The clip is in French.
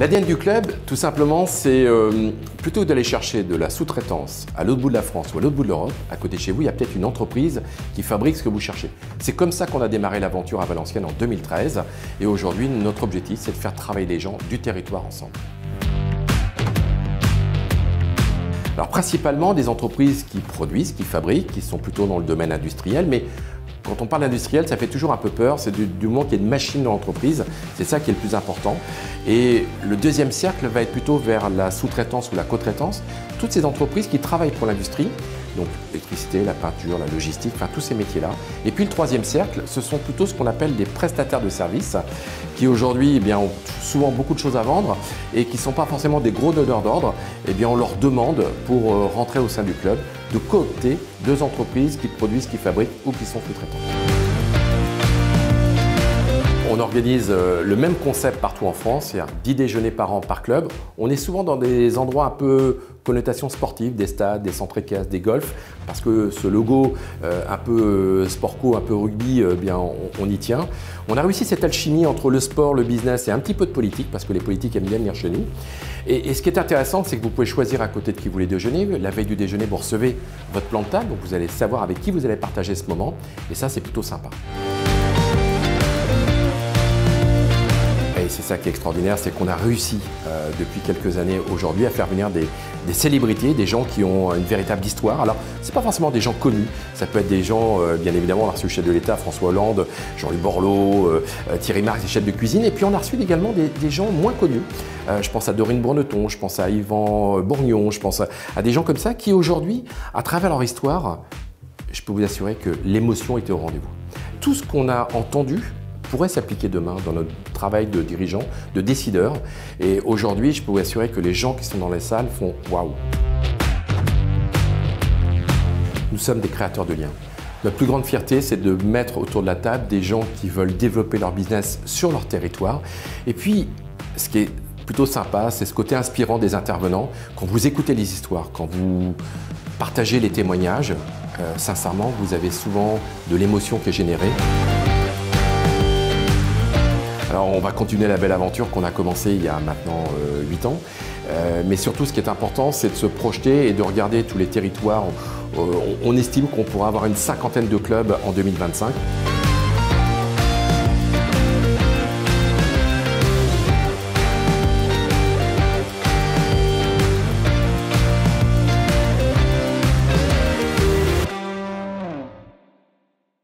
L'ADN du club, tout simplement, c'est plutôt d'aller chercher de la sous-traitance à l'autre bout de la France ou à l'autre bout de l'Europe. À côté de chez vous, il y a peut-être une entreprise qui fabrique ce que vous cherchez. C'est comme ça qu'on a démarré l'aventure à Valenciennes en 2013. Et aujourd'hui, notre objectif, c'est de faire travailler les gens du territoire ensemble. Alors principalement des entreprises qui produisent, qui fabriquent, qui sont plutôt dans le domaine industriel, mais quand on parle d'industriel, ça fait toujours un peu peur, c'est du moment qu'il y a une machine dans l'entreprise, c'est ça qui est le plus important. Et le deuxième cercle va être plutôt vers la sous-traitance ou la co-traitance, toutes ces entreprises qui travaillent pour l'industrie, donc l'électricité, la peinture, la logistique, enfin tous ces métiers-là. Et puis le troisième cercle, ce sont plutôt ce qu'on appelle des prestataires de services qui aujourd'hui ont souvent beaucoup de choses à vendre et qui ne sont pas forcément des gros donneurs d'ordre. On leur demande pour rentrer au sein du club de coopter deux entreprises qui produisent, qui fabriquent ou qui sont sous-traitants. On organise le même concept partout en France, c'est-à-dire 10 déjeuners par an par club. On est souvent dans des endroits un peu connotation sportive, des stades, des centres équestres, des golfs, parce que ce logo un peu sport-co, un peu rugby, on y tient. On a réussi cette alchimie entre le sport, le business et un petit peu de politique, parce que les politiques aiment bien venir chez nous. Et ce qui est intéressant, c'est que vous pouvez choisir à côté de qui vous voulez déjeuner. La veille du déjeuner, vous recevez votre plan de table, donc vous allez savoir avec qui vous allez partager ce moment, et ça, c'est plutôt sympa. Et c'est ça qui est extraordinaire, c'est qu'on a réussi depuis quelques années aujourd'hui à faire venir des célébrités, des gens qui ont une véritable histoire. Alors, ce n'est pas forcément des gens connus, ça peut être des gens, bien évidemment, on a reçu le chef de l'État, François Hollande, Jean-Louis Borloo, Thierry Marx, les chefs de cuisine, et puis on a reçu également des gens moins connus. Je pense à Dorine Bruneton, je pense à Yvan Bourgnon, je pense à des gens comme ça qui aujourd'hui, à travers leur histoire, je peux vous assurer que l'émotion était au rendez-vous. Tout ce qu'on a entendu pourrait s'appliquer demain dans notre travail de dirigeants, de décideurs. Et aujourd'hui, je peux vous assurer que les gens qui sont dans les salles font « waouh ». Nous sommes des créateurs de liens. Notre plus grande fierté, c'est de mettre autour de la table des gens qui veulent développer leur business sur leur territoire. Et puis, ce qui est plutôt sympa, c'est ce côté inspirant des intervenants. Quand vous écoutez les histoires, quand vous partagez les témoignages, sincèrement, vous avez souvent de l'émotion qui est générée. Alors on va continuer la belle aventure qu'on a commencée il y a maintenant 8 ans. Mais surtout, ce qui est important, c'est de se projeter et de regarder tous les territoires. On estime qu'on pourra avoir une 50aine de clubs en 2025.